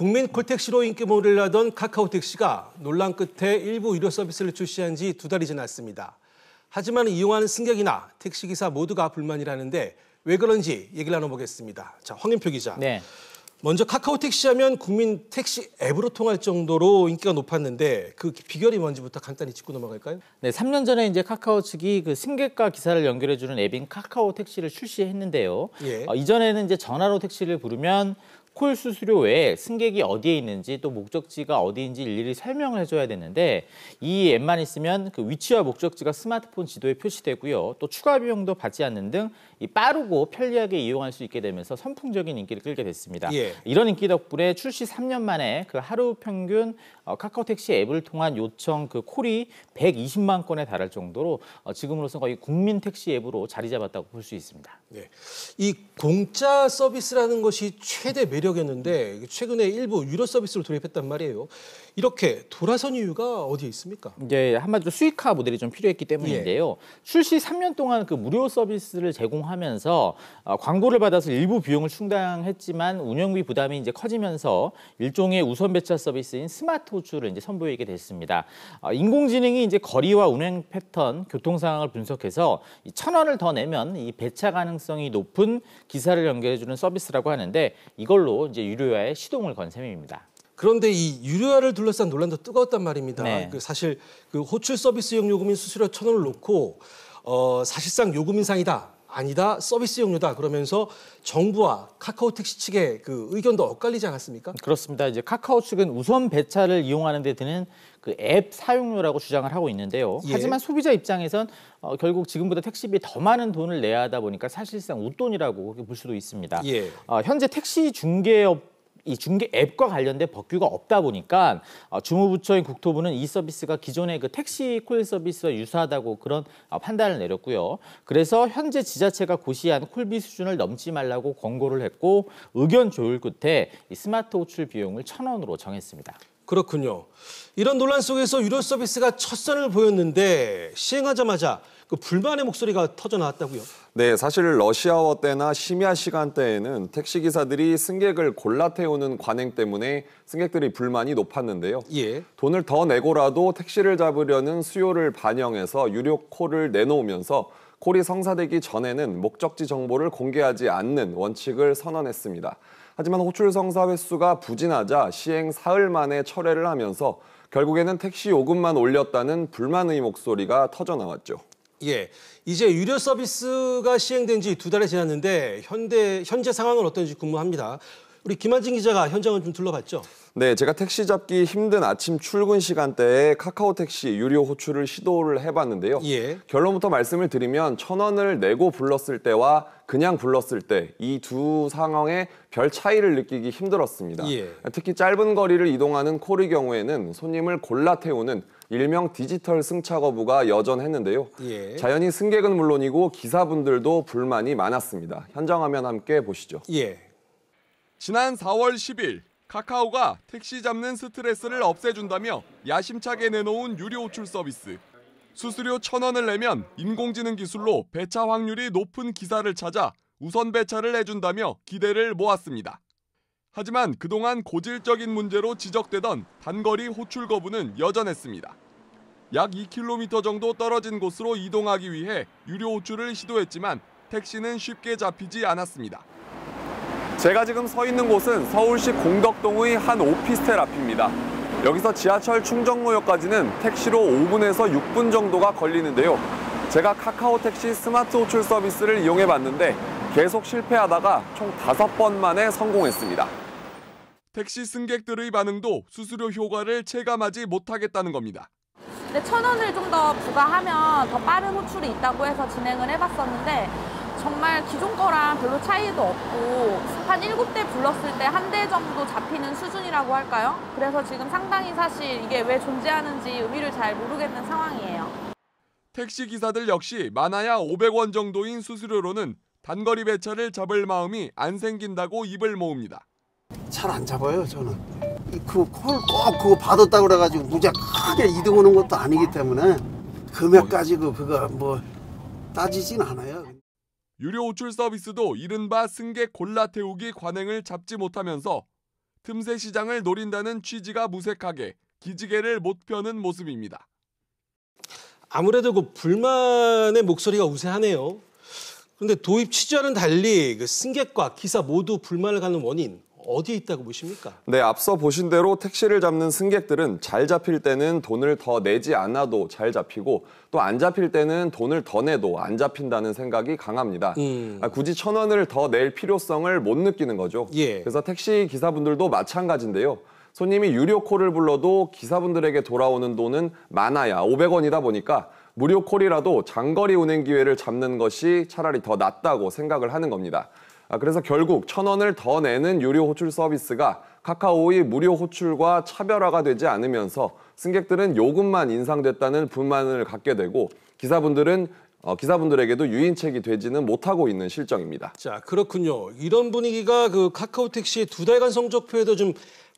국민 콜택시로 인기몰이를 하던 카카오택시가 논란 끝에 일부 유료 서비스를 출시한 지 2달이 지났습니다. 하지만 이용하는 승객이나 택시기사 모두가 불만이라는데 왜 그런지 얘기를 나눠보겠습니다. 자, 황윤표 기자. 네. 먼저 카카오택시 하면 국민 택시 앱으로 통할 정도로 인기가 높았는데 그 비결이 뭔지부터 간단히 짚고 넘어갈까요? 네, 3년 전에 이제 카카오 측이 그 승객과 기사를 연결해주는 앱인 카카오택시를 출시했는데요. 예. 이전에는 이제 전화로 택시를 부르면 콜 수수료 외에 승객이 어디에 있는지 또 목적지가 어디인지 일일이 설명을 해줘야 되는데 이 앱만 있으면 그 위치와 목적지가 스마트폰 지도에 표시되고요. 또 추가 비용도 받지 않는 등 이 빠르고 편리하게 이용할 수 있게 되면서 선풍적인 인기를 끌게 됐습니다. 예. 이런 인기 덕분에 출시 3년 만에 그 하루 평균 카카오택시 앱을 통한 요청 그 콜이 120만 건에 달할 정도로 지금으로서 거의 국민 택시 앱으로 자리 잡았다고 볼 수 있습니다. 네. 이 공짜 서비스라는 것이 최대 매력이었는데 최근에 일부 유료 서비스로 돌입했단 말이에요. 이렇게 돌아선 이유가 어디에 있습니까? 이제 한마디로 수익화 모델이 좀 필요했기 때문인데요. 예. 출시 3년 동안 그 무료 서비스를 제공하면서 광고를 받아서 일부 비용을 충당했지만 운영비 부담이 이제 커지면서 일종의 우선 배차 서비스인 스마트 호출을 이제 선보이게 됐습니다. 인공지능이 이제 거리와 운행 패턴, 교통 상황을 분석해서 1,000원을 더 내면 이 배차 가능성이 높은 기사를 연결해주는 서비스라고 하는데 이걸로 이제 유료화에 시동을 건 셈입니다. 그런데 이 유료화를 둘러싼 논란도 뜨거웠단 말입니다. 네. 사실 그 호출 서비스용 요금인 수수료 1,000원을 놓고 사실상 요금 인상이다. 아니다. 서비스용료다. 그러면서 정부와 카카오택시 측의 그 의견도 엇갈리지 않았습니까? 그렇습니다. 이제 카카오 측은 우선 배차를 이용하는 데 드는 그 앱 사용료라고 주장을 하고 있는데요. 예. 하지만 소비자 입장에선 결국 지금보다 택시비에 더 많은 돈을 내야 하다 보니까 사실상 웃돈이라고 볼 수도 있습니다. 예. 현재 택시 중개업 이 중개 앱과 관련된 법규가 없다 보니까 주무부처인 국토부는 이 서비스가 기존의 그 택시 콜 서비스와 유사하다고 그런 판단을 내렸고요. 그래서 현재 지자체가 고시한 콜비 수준을 넘지 말라고 권고를 했고 의견 조율 끝에 이 스마트 호출 비용을 1,000원으로 정했습니다. 그렇군요. 이런 논란 속에서 유료 서비스가 첫 선을 보였는데 시행하자마자 그 불만의 목소리가 터져 나왔다고요? 네, 사실 러시아워 때나 심야 시간대에는 택시기사들이 승객을 골라 태우는 관행 때문에 승객들의 불만이 높았는데요. 예. 돈을 더 내고라도 택시를 잡으려는 수요를 반영해서 유료 콜을 내놓으면서 콜이 성사되기 전에는 목적지 정보를 공개하지 않는 원칙을 선언했습니다. 하지만 호출 성사 횟수가 부진하자 시행 사흘 만에 철회를 하면서 결국에는 택시 요금만 올렸다는 불만의 목소리가 터져 나왔죠. 예, 이제 유료 서비스가 시행된 지 2달이 지났는데 현재 상황은 어떤지 궁금합니다. 우리 김한진 기자가 현장을 좀 둘러봤죠? 네, 제가 택시 잡기 힘든 아침 출근 시간대에 카카오택시 유료 호출을 시도를 해봤는데요. 예. 결론부터 말씀을 드리면 1,000원을 내고 불렀을 때와 그냥 불렀을 때 이 두 상황에 별 차이를 느끼기 힘들었습니다. 예. 특히 짧은 거리를 이동하는 콜의 경우에는 손님을 골라 태우는 일명 디지털 승차 거부가 여전했는데요. 예. 자연히 승객은 물론이고 기사분들도 불만이 많았습니다. 현장 화면 함께 보시죠. 예. 지난 4월 10일 카카오가 택시 잡는 스트레스를 없애준다며 야심차게 내놓은 유료 호출 서비스. 수수료 1,000원을 내면 인공지능 기술로 배차 확률이 높은 기사를 찾아 우선 배차를 해준다며 기대를 모았습니다. 하지만 그동안 고질적인 문제로 지적되던 단거리 호출 거부는 여전했습니다. 약 2km 정도 떨어진 곳으로 이동하기 위해 유료 호출을 시도했지만 택시는 쉽게 잡히지 않았습니다. 제가 지금 서 있는 곳은 서울시 공덕동의 한 오피스텔 앞입니다. 여기서 지하철 충정로역까지는 택시로 5분에서 6분 정도가 걸리는데요. 제가 카카오택시 스마트 호출 서비스를 이용해봤는데 계속 실패하다가 총 5번 만에 성공했습니다. 택시 승객들의 반응도 수수료 효과를 체감하지 못하겠다는 겁니다. 근데 1,000원을 좀 더 부과하면 더 빠른 호출이 있다고 해서 진행을 해봤었는데 정말 기존 거랑 별로 차이도 없고 한 7대 불렀을 때 1대 정도 잡히는 수준이라고 할까요? 그래서 지금 상당히 사실 이게 왜 존재하는지 의미를 잘 모르겠는 상황이에요. 택시 기사들 역시 많아야 500원 정도인 수수료로는 단거리 배차를 잡을 마음이 안 생긴다고 입을 모읍니다. 잘 안 잡아요, 저는. 그 콜 꼭 그거 받았다고 그래가지고 무지하게 이동하는 것도 아니기 때문에 금액까지 그거 뭐 따지진 않아요. 유료 호출 서비스도 이른바 승객 골라 태우기 관행을 잡지 못하면서 틈새 시장을 노린다는 취지가 무색하게 기지개를 못 펴는 모습입니다. 아무래도 그 불만의 목소리가 우세하네요. 그런데 도입 취지와는 달리 그 승객과 기사 모두 불만을 갖는 원인 어디에 있다고 보십니까? 네, 앞서 보신 대로 택시를 잡는 승객들은 잘 잡힐 때는 돈을 더 내지 않아도 잘 잡히고 또 안 잡힐 때는 돈을 더 내도 안 잡힌다는 생각이 강합니다. 굳이 1,000원을 더 낼 필요성을 못 느끼는 거죠. 예. 그래서 택시 기사분들도 마찬가지인데요. 손님이 유료콜을 불러도 기사분들에게 돌아오는 돈은 많아야 500원이다 보니까 무료 콜이라도 장거리 운행 기회를 잡는 것이 차라리 더 낫다고 생각을 하는 겁니다. 그래서 결국 1,000원을 더 내는 유료 호출 서비스가 카카오의 무료 호출과 차별화가 되지 않으면서 승객들은 요금만 인상됐다는 불만을 갖게 되고 기사분들에게도 유인책이 되지는 못하고 있는 실정입니다. 자, 그렇군요. 이런 분위기가 그 카카오 택시의 2달간 성적표에도 좀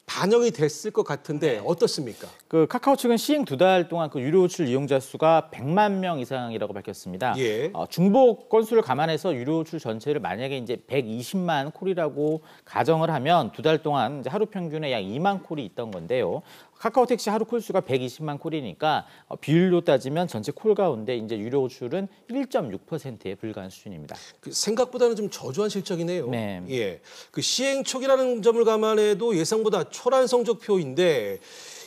반영이 됐을 것 같은데 어떻습니까? 그 카카오 측은 시행 2달 동안 그 유료 호출 이용자 수가 100만 명 이상이라고 밝혔습니다. 예. 중복 건수를 감안해서 유료 호출 전체를 만약에 이제 120만 콜이라고 가정을 하면 2달 동안 이제 하루 평균에 약 2만 콜이 있던 건데요. 카카오 택시 하루 콜수가 120만 콜이니까 비율로 따지면 전체 콜 가운데 이제 유료 호출은 1.6%에 불과한 수준입니다. 그 생각보다는 좀 저조한 실적이네요. 네. 예. 그 시행 초기라는 점을 감안해도 예상보다 초라한 성적표인데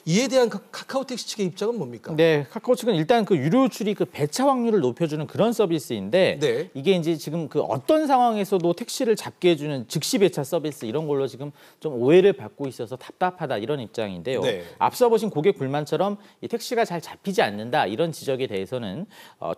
이에 대한 카카오 택시 측의 입장은 뭡니까? 네, 카카오 측은 일단 그 유료 호출이 그 배차 확률을 높여주는 그런 서비스인데 네. 이게 이제 지금 그 어떤 상황에서도 택시를 잡게 해주는 즉시 배차 서비스 이런 걸로 지금 좀 오해를 받고 있어서 답답하다 이런 입장인데요. 네. 앞서 보신 고객 불만처럼 이 택시가 잘 잡히지 않는다 이런 지적에 대해서는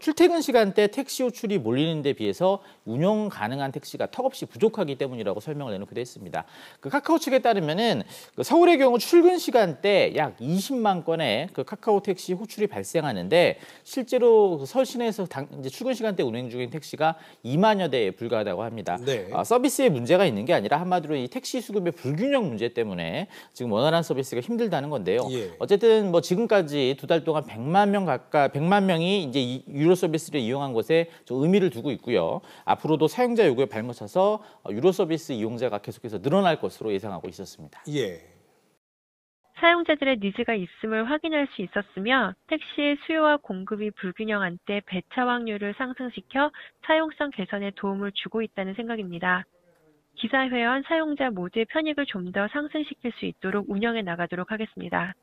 출퇴근 시간대 택시 호출이 몰리는 데 비해서 운영 가능한 택시가 턱없이 부족하기 때문이라고 설명을 내놓기도 했습니다. 그 카카오 측에 따르면은 그 서울의 경우 출근 시간대 약 20만 건의 그 카카오 택시 호출이 발생하는데 실제로 서울 시내에서 이제 출근 시간대 운행 중인 택시가 2만여 대에 불과하다고 합니다. 네. 서비스에 문제가 있는 게 아니라 한마디로 이 택시 수급의 불균형 문제 때문에 지금 원활한 서비스가 힘들다는 건데요. 예. 어쨌든 뭐 지금까지 2달 동안 100만 명이 이제 이 유료 서비스를 이용한 것에 좀 의미를 두고 있고요. 앞으로도 사용자 요구에 발목 차서 유료 서비스 이용자가 계속해서 늘어날 것으로 예상하고 있었습니다. 예. 사용자들의 니즈가 있음을 확인할 수 있었으며 택시의 수요와 공급이 불균형한 때 배차 확률을 상승시켜 사용성 개선에 도움을 주고 있다는 생각입니다. 기사 회원 사용자 모두의 편익을 좀 더 상승시킬 수 있도록 운영해 나가도록 하겠습니다.